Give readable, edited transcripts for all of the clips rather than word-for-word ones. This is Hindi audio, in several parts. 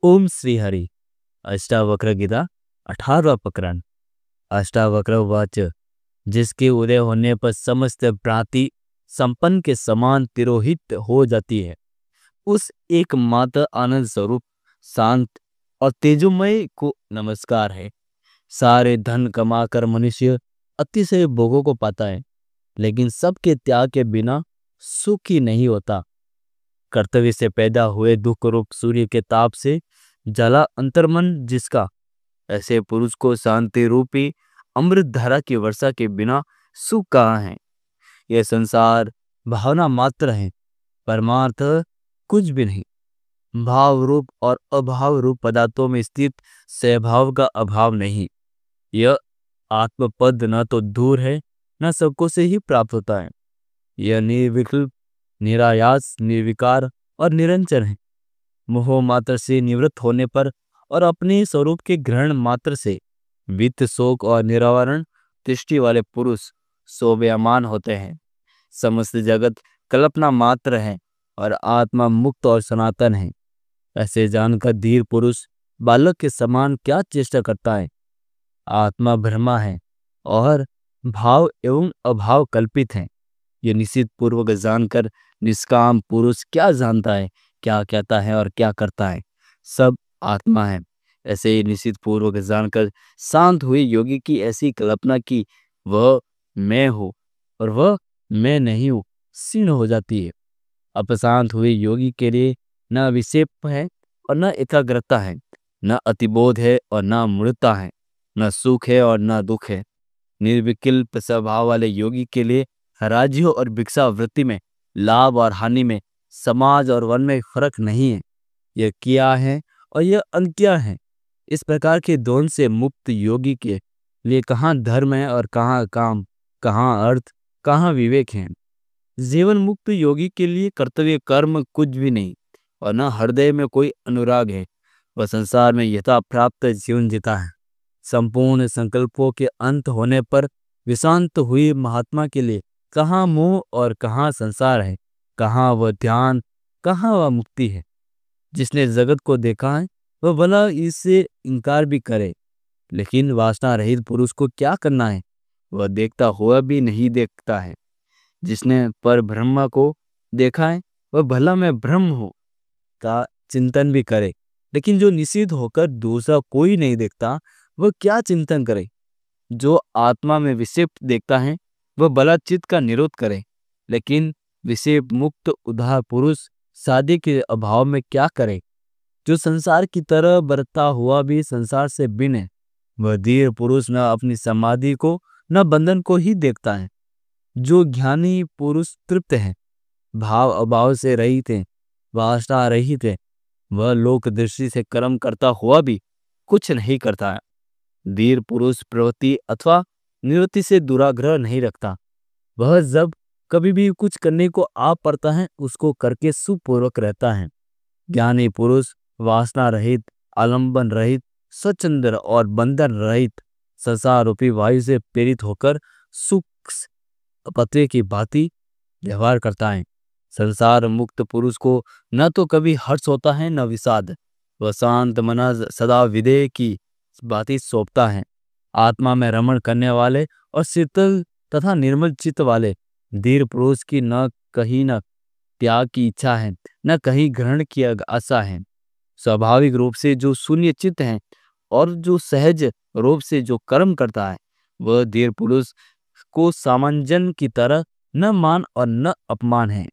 ओम श्री हरि। अष्टावक्र गीता 18वां प्रकरण। अष्टावक्र वाच, जिसके उदय होने पर समस्त भ्रांति संपन्न के समान तिरोहित हो जाती है, उस एकमात्र आनंद स्वरूप शांत और तेजोमय को नमस्कार है। सारे धन कमाकर मनुष्य अतिशय भोगों को पाता है, लेकिन सबके त्याग के बिना सुखी नहीं होता। कर्तव्य से पैदा हुए दुख रूप सूर्य के ताप से जला अंतर्मन जिसका, ऐसे पुरुष को शांति रूपी अमृत धारा की वर्षा के बिना सुख कहाँ है। यह संसार भावना मात्र है, परमार्थ कुछ भी नहीं। भाव रूप और अभाव रूप पदार्थों में स्थित स्वभाव का अभाव नहीं। यह आत्मपद न तो दूर है, न सबको से ही प्राप्त होता है। यह निर्विकल्प, निरायास, निर्विकार और निरंजन है। मोह मात्र से निवृत्त होने पर और अपने स्वरूप के ग्रहण मात्र से वित्त, शोक और निरावरण दृष्टि वाले पुरुष शोभ्यमान होते हैं। समस्त जगत कल्पना मात्र है और आत्मा मुक्त और सनातन है। ऐसे जानकर धीर पुरुष बालक के समान क्या चेष्टा करता है। आत्मा ब्रह्मा है और भाव एवं अभाव कल्पित है। ये निश्चित पूर्वक जानकर निष्काम पुरुष क्या जानता है, क्या कहता है और क्या करता है, सब आत्मा है। ऐसे ही निश्चित पूर्वक जानकर शांत हुए योगी की ऐसी कल्पना की वह मैं हूँ और वह मैं नहीं हूँ क्षीण हो जाती है। अपशांत हुए योगी के लिए न विक्षेप है और न एकाग्रता है, न अतिबोध है और न मूढ़ता है, न सुख है और न दुख है। निर्विकल्प स्वभाव वाले योगी के लिए राज्यों और भिक्षा वृत्ति में, लाभ और हानि में, समाज और वन में फर्क नहीं है। यह क्या है और यह अनक्या है। इस प्रकार के द्वंद से मुक्त योगी के लिए कहाँ धर्म है और कहाँ काम, कहाँ अर्थ, कहाँ विवेक है। जीवन मुक्त योगी के लिए कर्तव्य कर्म कुछ भी नहीं और न हृदय में कोई अनुराग है। वह संसार में यथा प्राप्त जीवन जीता है। संपूर्ण संकल्पों के अंत होने पर विशांत हुई महात्मा के लिए कहाँ मोह और कहाँ संसार है, कहाँ वह ध्यान, कहाँ वह मुक्ति है। जिसने जगत को देखा है वह भला इससे इनकार भी करे, लेकिन वासना रहित पुरुष को क्या करना है, वह देखता हुआ भी नहीं देखता है। जिसने पर ब्रह्म को देखा है वह भला मैं ब्रह्म हूँ का चिंतन भी करे, लेकिन जो निषिद्ध होकर दूसरा कोई नहीं देखता वह क्या चिंतन करे। जो आत्मा में विक्षेप देखता है वह भला चित्त का निरोध करे, लेकिन विक्षेप मुक्त उदार पुरुष शादी के अभाव में क्या करे। जो संसार की तरह बरता हुआ भी संसार से भिन्न है, वह धीर पुरुष न अपनी समाधि को न बंधन को ही देखता है। जो ज्ञानी पुरुष तृप्त है, भाव अभाव से रहित है, वासना रहित है, वह लोक दृष्टि से कर्म करता हुआ भी कुछ नहीं करता है। धीर पुरुष प्रवृत्ति अथवा निवृत्ति से दुराग्रह नहीं रखता। वह जब कभी भी कुछ करने को आ पड़ता है उसको करके सुपूर्वक रहता है। ज्ञानी पुरुष वासना रहित, आलंबन रहित, स्वच्छंद और बंधन रहित संसार रूपी वायु से प्रेरित होकर सुख पत्रे की भांति व्यवहार करता है। संसार मुक्त पुरुष को न तो कभी हर्ष होता है न विषाद। वह शांत मना सदा विदेह की भांति सौंपता है। आत्मा में रमण करने वाले और शीतल तथा निर्मल चित्त वाले धीर पुरुष की न कहीं न त्याग की इच्छा है, न कहीं ग्रहण की आशा है। स्वाभाविक रूप से जो शून्य चित्त है और जो सहज रूप से जो कर्म करता है, वह धीर पुरुष को सामंजन की तरह न मान और न अपमान है।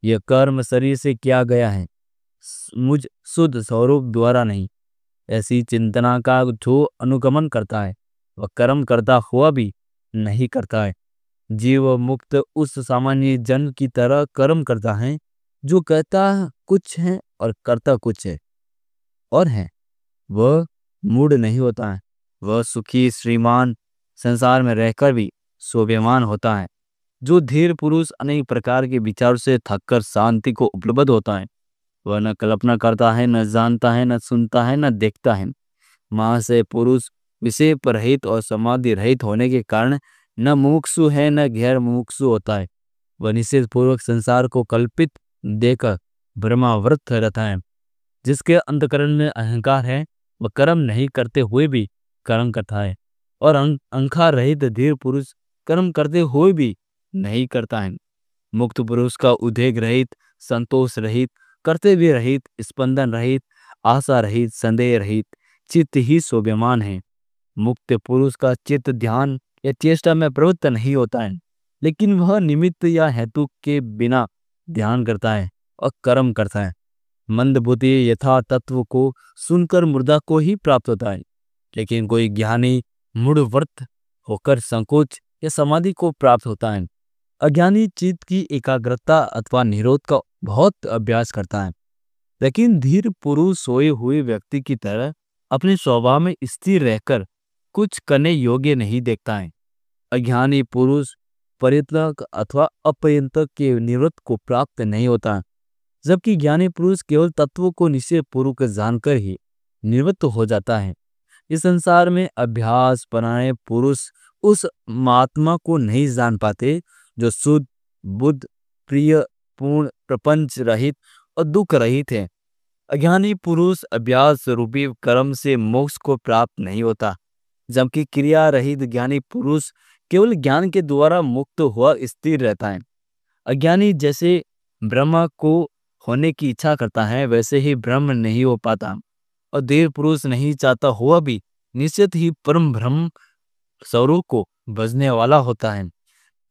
यह कर्म शरीर से किया गया है, मुझ शुद्ध स्वरूप द्वारा नहीं। ऐसी चिंतना का जो अनुगमन करता है वह कर्म करता हुआ भी नहीं करता है। जीव मुक्त उस सामान्य जन की तरह कर्म करता है जो कहता कुछ है और करता कुछ है और है। वह मूढ़ नहीं होता है। वह सुखी श्रीमान संसार में रहकर भी शोभ्यमान होता है। जो धीर पुरुष अनेक प्रकार के विचारों से थककर शांति को उपलब्ध होता है, वह न कल्पना करता है, न जानता है, न सुनता है, न देखता है। मां से पुरुष विषय रहित और समाधि रहित होने के कारण न मुमुक्षु है न गैर मुमुक्षु होता है। वह निषेध पूर्वक संसार को कल्पित देकर ब्रह्मावृत रहता है। जिसके अंतःकरण में अहंकार है वह कर्म नहीं करते हुए भी कर्म करता है, और अहंकार रहित धीर पुरुष कर्म करते हुए भी नहीं करता है। मुक्त पुरुष का उद्वेग रहित, संतोष रहित, कर्तव्य रहित, स्पंदन रहित, आशा रहित, संदेह रहित चित्त ही शोभ्यमान है। मुक्त पुरुष का चित्त ध्यान या चेष्टा में प्रवृत्त नहीं होता है, लेकिन वह निमित्त या हेतु के बिना ध्यान करता है और कर्म करता है। मंदबुद्धि यथा तत्व को सुनकर मुर्दा को ही प्राप्त होता है, लेकिन कोई ज्ञानी मूढ़व्रत होकर संकोच या समाधि को प्राप्त होता है। अज्ञानी चित्त की एकाग्रता अथवा निरोध का बहुत अभ्यास करता है, लेकिन धीर पुरुष सोए हुए व्यक्ति की तरह अपने स्वभाव में स्थिर रहकर कुछ करने योग्य नहीं देखता है। अज्ञानी पुरुष परित्यक अथवा अपरित्यक के निवृत्त को प्राप्त नहीं होता, जबकि ज्ञानी पुरुष केवल तत्वों को निश्चय पूर्वक जानकर ही निवृत्त हो जाता है। इस संसार में अभ्यास बनाए पुरुष उस महात्मा को नहीं जान पाते जो शुद्ध, बुद्ध, प्रिय, पूर्ण, प्रपंच रहित और दुख रहित है। अज्ञानी पुरुष अभ्यास रूपी कर्म से मोक्ष को प्राप्त नहीं होता, जबकि क्रिया रहित ज्ञानी पुरुष केवल ज्ञान के द्वारा मुक्त हुआ स्थिर रहता है। अज्ञानी जैसे ब्रह्म को होने की इच्छा करता है, वैसे ही ब्रह्म नहीं हो पाता, और धीर पुरुष नहीं चाहता हुआ भी निश्चित ही परम ब्रह्म स्वरूप को भजने वाला होता है।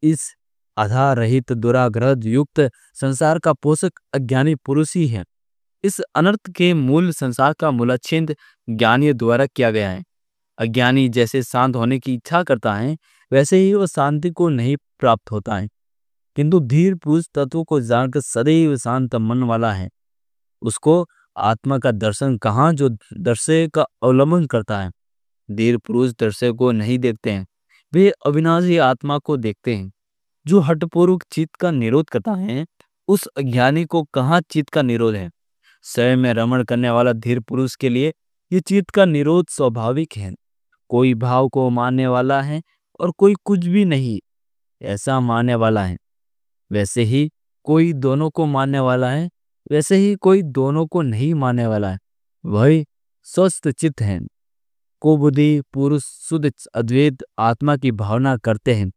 इस आधार रहित दुराग्रह युक्त संसार का पोषक अज्ञानी पुरुष ही है। इस अनर्थ के मूल संसार का मूलाच्छेद ज्ञानियों द्वारा किया गया है। अज्ञानी जैसे शांत होने की इच्छा करता है, वैसे ही वह शांति को नहीं प्राप्त होता है, किंतु धीर पुरुष तत्व को जानकर सदैव शांत मन वाला है। उसको आत्मा का दर्शन कहाँ जो दर्शय का अवलंबन करता है। धीर पुरुष दर्शय को नहीं देखते हैं, वे अविनाशी आत्मा को देखते हैं। जो हठपूर्वक चित्त का निरोध करता है, उस अज्ञानी को कहाँ चित्त का निरोध है। स्वयं में रमण करने वाला धीर पुरुष के लिए ये चित्त का निरोध स्वाभाविक है। कोई भाव को मानने वाला है और कोई कुछ भी नहीं ऐसा मानने वाला है, वैसे ही कोई दोनों को मानने वाला है, वैसे ही कोई दोनों को नहीं मानने वाला है। वही स्वस्थ चित्त है। को बुद्धि पुरुष शुद्ध अद्वैत आत्मा की भावना करते हैं,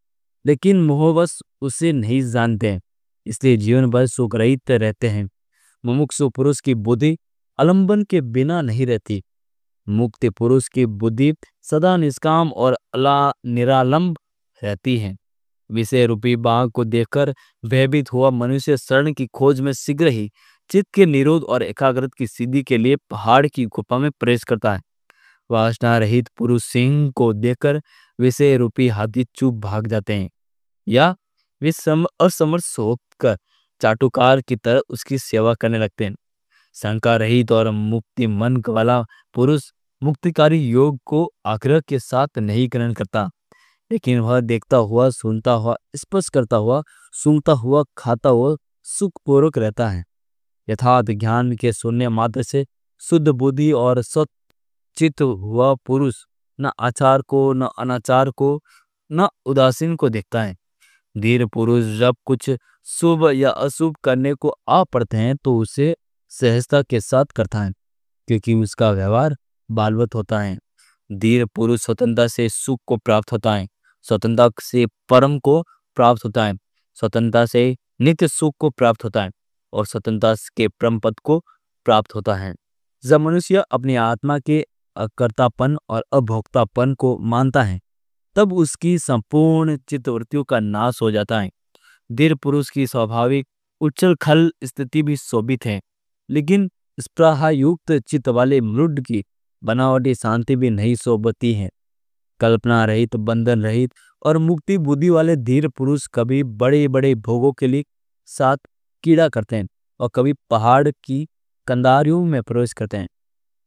लेकिन मोहवश उसे नहीं जानते हैं, इसलिए जीवन भर सुख रहित रहते हैं। मुमुक्षु पुरुष की बुद्धि आलंबन के बिना नहीं रहती। मुक्त पुरुष की बुद्धि सदा निष्काम और निरालंब रहती है। विषय रूपी बाघ को देखकर भयभीत हुआ मनुष्य शरण की खोज में शीघ्र ही चित्त के निरोध और एकाग्रता की सिद्धि के लिए पहाड़ की गुफा में प्रवेश करता है। वासना रहित पुरुष सिंह को देखकर विषय रूपी हाथी चुप भाग जाते हैं, या वे असमर्थ होकर चाटुकार की तरह उसकी सेवा करने लगते हैं। शंका रहित और मुक्ति मन वाला पुरुष मुक्तिकारी योग को आग्रह के साथ नहीं ग्रहण करता, लेकिन वह देखता हुआ, सुनता हुआ, स्पर्श करता हुआ, सूंघता हुआ, खाता हुआ सुखपूर्वक रहता है। यथार्थ ज्ञान के शून्य मात्र से शुद्ध बुद्धि और सचित हुआ पुरुष न आचार को, न अनाचार को, न उदासीन को देखता है। धीर पुरुष जब कुछ शुभ या अशुभ करने को आ पड़ते हैं तो उसे सहजता के साथ करता है, क्योंकि उसका व्यवहार बालवत होता है। धीर पुरुष स्वतंत्रता से सुख को प्राप्त होता है, स्वतंत्रता से परम को प्राप्त होता है, स्वतंत्रता से नित्य सुख को प्राप्त होता है और स्वतंत्रता के परम पद को प्राप्त होता है। जब मनुष्य अपनी आत्मा के अकर्तापन और अभोक्तापन को मानता है, तब उसकी संपूर्ण चित्तवृत्तियों का नाश हो जाता है। धीर पुरुष की स्वाभाविक उच्छल खल स्थिति भी शोभित है, लेकिन स्पृहायुक्त चित्त वाले मृड की बनावटी शांति भी नहीं शोभती है। कल्पना रहित, बंधन रहित और मुक्ति बुद्धि वाले धीर पुरुष कभी बड़े बड़े भोगों के लिए साथ कीड़ा करते हैं और कभी पहाड़ की कंदारियों में प्रवेश करते हैं।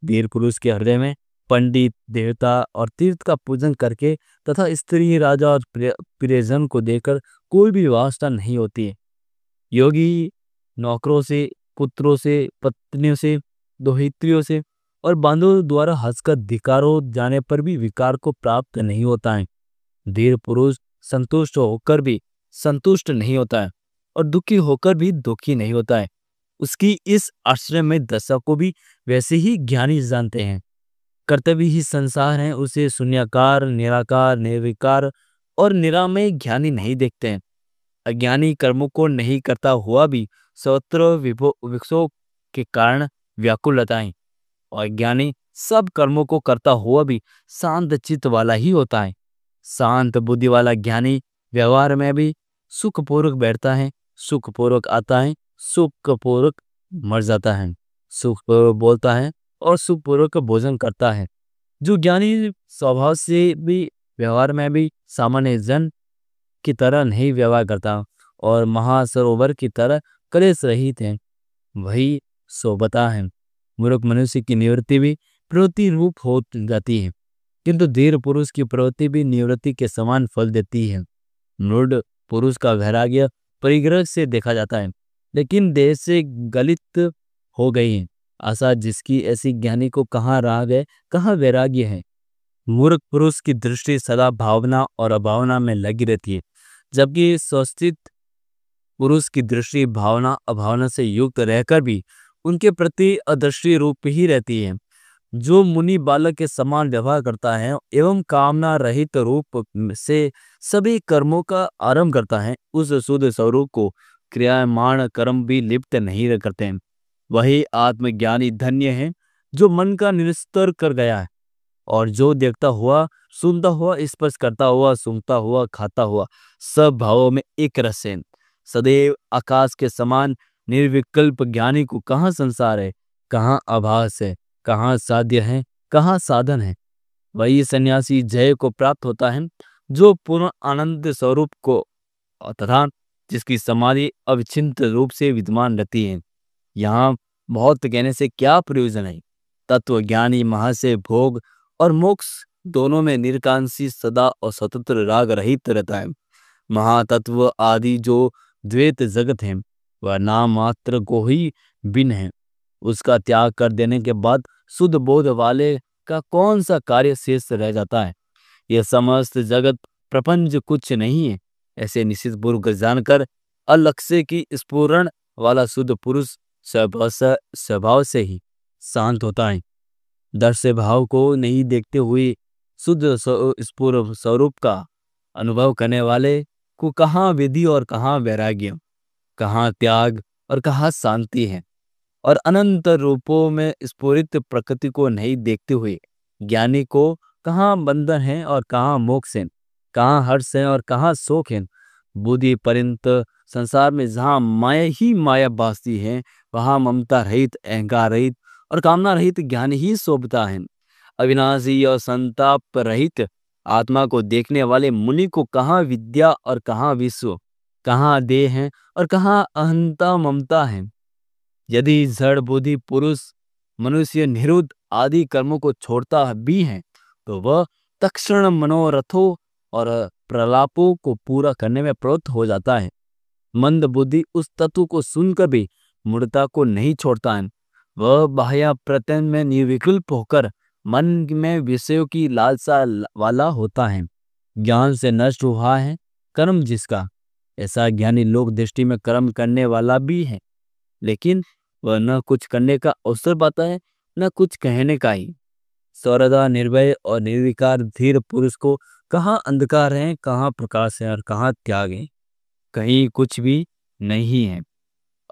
धीर पुरुष के हृदय में पंडित, देवता और तीर्थ का पूजन करके तथा स्त्री, राजा और प्रियजन को देकर कोई भी वास्ता नहीं होती है। योगी नौकरों से, पुत्रों से, पत्नियों से, दोहित्रियों से और बांधवों द्वारा हंसकर धिकारो जाने पर भी विकार को प्राप्त नहीं होता है। धीर पुरुष संतुष्ट होकर भी संतुष्ट नहीं होता है और दुखी होकर भी दुखी नहीं होता है। उसकी इस आश्रय में दशा को भी वैसे ही ज्ञानी जानते हैं। कर्तव्य ही संसार है, उसे शून्याकार, निराकार, निर्विकार और निरामय ज्ञानी नहीं देखते हैं। अज्ञानी कर्मों को नहीं करता हुआ भी सर्वत्र विक्षोभ के कारण व्याकुलताएं, और ज्ञानी सब कर्मों को करता हुआ भी शांत चित्त वाला ही होता है। शांत बुद्धि वाला ज्ञानी व्यवहार में भी सुखपूर्वक बैठता है, सुखपूर्वक आता है, सुखपूर्वक मर जाता है, सुखपूर्वक बोलता है और सुखपूर्वक भोजन करता है। जो ज्ञानी स्वभाव से भी व्यवहार में भी सामान्य जन की तरह नहीं व्यवहार करता और महासरोवर की तरह कलेश रहित है, वही सोबता है। मूर्ख मनुष्य की निवृत्ति भी प्रवृत्ति रूप हो जाती है, किंतु धीर पुरुष की प्रवृत्ति भी निवृत्ति के समान फल देती है। मूढ़ पुरुष का वैराग्य परिग्रह से देखा जाता है, लेकिन देह से गलित हो गई है। आशा जिसकी ऐसी ज्ञानी को कहाँ राग है, कहाँ वैराग्य है। मूर्ख पुरुष की दृष्टि सदा भावना और अभावना में लगी रहती है, जबकि स्वस्थित पुरुष की दृष्टि भावना अभावना से युक्त रहकर भी उनके प्रति अदृष्टि रूप ही रहती है। जो मुनि बालक के समान व्यवहार करता है एवं कामना रहित रूप से सभी कर्मों का आरंभ करता है, उस शुद्ध स्वरूप को क्रियामान कर्म भी लिप्त नहीं करते हैं। वही आत्मज्ञानी धन्य है जो मन का निस्तर कर गया है और जो देखता हुआ, सुनता हुआ, स्पर्श करता हुआ, सूंघता हुआ, खाता हुआ सब भावों में एक रस है। सदैव आकाश के समान निर्विकल्प ज्ञानी को कहाँ संसार है, कहाँ आभास है, कहाँ साध्य है, कहाँ साधन है। वही सन्यासी जय को प्राप्त होता है जो पूर्ण आनंद स्वरूप को तथा जिसकी समाधि अविच्छिन्न रूप से विद्यमान रहती है। यहाँ बहुत कहने से क्या प्रयोजन है। तत्वज्ञानी महाशय भोग और मोक्ष दोनों में निरकांशी सदा और स्वतंत्र राग रहित रहता है। महातत्व आदि जो द्वैत जगत है वह नाम मात्र को ही भिन्न है। उसका त्याग कर देने के बाद शुद्ध बोध वाले का कौन सा कार्य शेष रह जाता है। यह समस्त जगत प्रपंच कुछ नहीं है, ऐसे निश्चित पूर्वक जानकर अलक्ष्य की स्फुरण वाला शुद्ध पुरुष स्वभाव से ही शांत होता है। दर्श भाव को नहीं देखते हुए शुद्ध स्फुर स्वरूप का अनुभव करने वाले को कहाँ विधि और कहाँ वैराग्य, कहाँ त्याग और कहाँ शांति है। और अनंत रूपों में स्फुरित प्रकृति को नहीं देखते हुए ज्ञानी को कहाँ बंधन है और कहाँ मोक्ष है, कहाँ हर्ष है और कहाँ शोक है। बुद्धि पर्यंत संसार में जहाँ माया ही माया बासती है, वहाँ ममता रहित, अहंकार रहित और कामना रहित ज्ञान ही शोभता है। अविनाशी और संताप रहित आत्मा को देखने वाले मुनि को कहाँ विद्या और कहाँ विश्व, कहाँ देह है और कहाँ अहंता ममता है। यदि जड़ बुद्धि पुरुष मनुष्य निरुद्ध आदि कर्मों को छोड़ता भी है तो वह तक्षण मनोरथों और प्रलापों को पूरा करने में प्रवृत्त हो जाता है। मंद बुद्धि उस तत्व को सुनकर भी मूढ़ता को नहीं छोड़ता है। वह बाह्य प्रत्यय में निर्विकल्प होकर मन में विषयों की लालसा वाला होता है। ज्ञान से नष्ट हुआ है कर्म जिसका, ऐसा ज्ञानी लोक दृष्टि में कर्म करने वाला भी है, लेकिन वह न कुछ करने का अवसर पाता है न कुछ कहने का ही। सौरदा निर्भय और निर्विकार धीर पुरुष को कहाँ अंधकार है, कहाँ प्रकाश है और कहाँ त्याग है, कहीं कुछ भी नहीं है।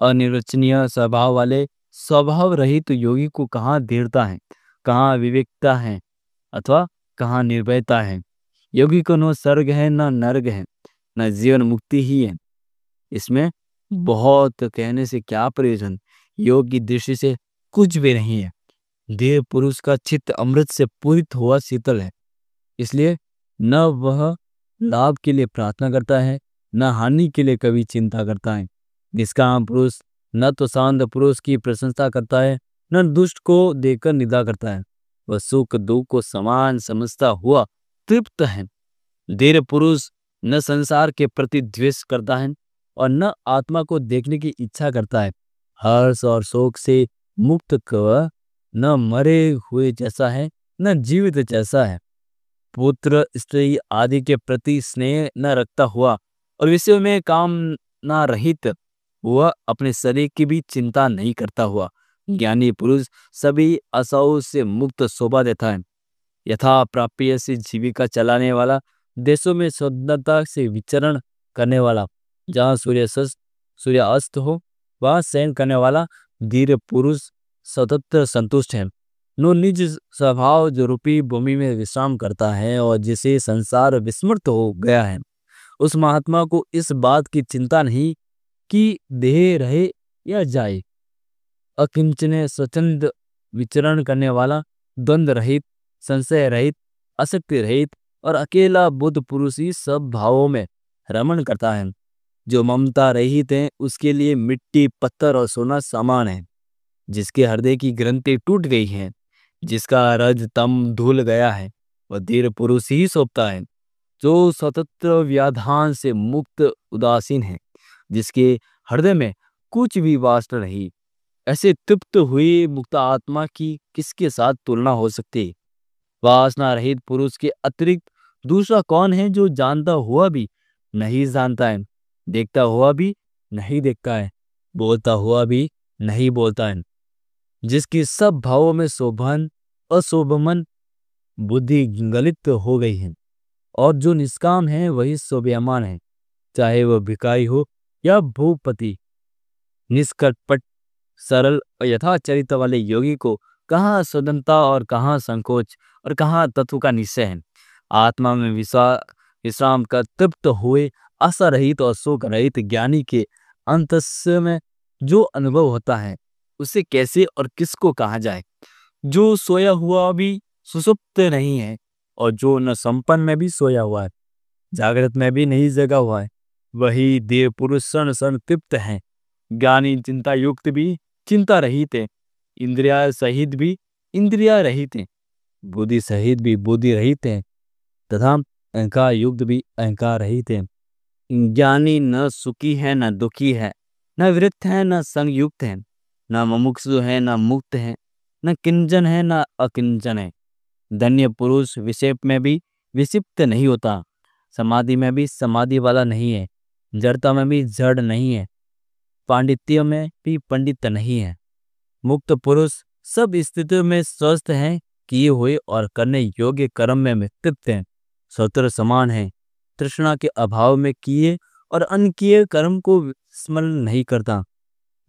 अनिर्वचनीय स्वभाव वाले स्वभाव रहित योगी को कहाँ धीरता है, कहाँ विवेकता है अथवा कहाँ निर्भयता है। योगी को न स्वर्ग है न नर्क है, न जीवन मुक्ति ही है। इसमें बहुत कहने से क्या प्रयोजन, योग की दृष्टि से कुछ भी नहीं है। देह पुरुष का चित्त अमृत से पूरित हुआ शीतल है, इसलिए न वह लाभ के लिए प्रार्थना करता है न हानि के लिए कभी चिंता करता है। निष्काम पुरुष न तो शांत पुरुष की प्रशंसा करता है न दुष्ट को देखकर निंदा करता है। वह सुख दुख को समान समझता हुआ तृप्त है। धीर पुरुष न संसार के प्रति द्वेष करता है और न आत्मा को देखने की इच्छा करता है। हर्ष और शोक से मुक्त वह न मरे हुए जैसा है न जीवित जैसा है। पुत्र स्त्री आदि के प्रति स्नेह न रखता हुआ और विषयों में काम न रहित वह अपने शरीर की भी चिंता नहीं करता हुआ ज्ञानी पुरुष सभी आशाओं से मुक्त शोभा देता है। यथा प्राप्य से जीविका चलाने वाला, देशों में स्वतंत्रता से विचरण करने वाला, जहाँ सूर्य अस्त हो वहाँ शयन करने वाला धीर पुरुष स्वतंत्र संतुष्ट है। नो निज स्वभाव जो रूपी भूमि में विश्राम करता है और जिसे संसार विस्मृत हो गया है, उस महात्मा को इस बात की चिंता नहीं कि देह रहे या जाए। अकिंचन स्वच्छंद विचरण करने वाला, द्वंद्व रहित, संशय रहित, आसक्ति रहित और अकेला बुद्ध पुरुष ही सब भावों में रमण करता है। जो ममता रहित है उसके लिए मिट्टी, पत्थर और सोना समान है। जिसके हृदय की ग्रंथि टूट गई है, जिसका रज तम धुल गया है, वह धीर पुरुष ही सोचता है। जो स्वतंत्र व्याधान से मुक्त उदासीन है, जिसके हृदय में कुछ भी वासना नहीं, ऐसे तृप्त हुई मुक्त आत्मा की किसके साथ तुलना हो सकती है? वासना रहित पुरुष के अतिरिक्त दूसरा कौन है जो जानता हुआ भी नहीं जानता है, देखता हुआ भी नहीं देखता है, बोलता हुआ भी नहीं बोलता है, जिसकी सब भावों में शोभन अशोभमन बुद्धि गलित हो गई है, और जो निष्काम है वही शोभ्यमान है, चाहे वह भिखारी हो या भूपति। निष्कपट सरल और यथाचरित्र वाले योगी को कहाँ स्वतंत्रता और कहाँ संकोच और कहाँ तत्व का निश्चय है। आत्मा में विश्राम कर तृप्त हुए आशा रहित और शोक रहित ज्ञानी के अंतस्य में जो अनुभव होता है, उसे कैसे और किसको कहा जाए? जो सोया हुआ भी सुषुप्त नहीं है और जो न संपन्न में भी सोया हुआ है, जागृत में भी नहीं जगा हुआ है, वही देव पुरुष क्षण क्षण तृप्त है। ज्ञानी चिंता युक्त भी चिंता रहित है, इंद्रिया सहित भी इंद्रिया रहित है, बुद्धि सहित भी बुद्धि रहित है, तथा अहंकार युक्त भी अहंकार रहित है। ज्ञानी न सुखी है न दुखी है, न वृत्त है न संयुक्त है, न मुमुक्षु है न मुक्त है, न किंचन है न अकिंचन है। धन्य पुरुष विषय में भी विक्षिप्त नहीं होता, समाधि में भी समाधि वाला नहीं है, जड़ता में भी जड़ नहीं है, पांडित्य में भी पंडित नहीं है। मुक्त पुरुष सब स्थितियों में स्वस्थ हैं, किए हुए और करने योग्य कर्म में तृप्त हैं, स्वतंत्र समान है, तृष्णा के अभाव में किए और अनकिए कर्म को स्मरण नहीं करता।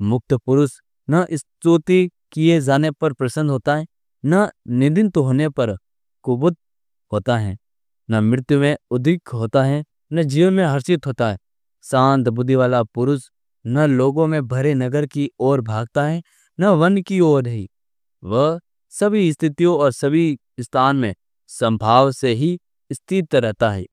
मुक्त पुरुष न स्तुति किए जाने पर प्रसन्न होता है, न निंदित होने पर कुबुत होता है, न मृत्यु में उद्विग्न होता है, न जीवन में हर्षित होता है। शांत बुद्धि वाला पुरुष न लोगों में भरे नगर की ओर भागता है, न वन की ओर ही। वह सभी स्थितियों और सभी स्थान में संभाव से ही स्थित रहता है।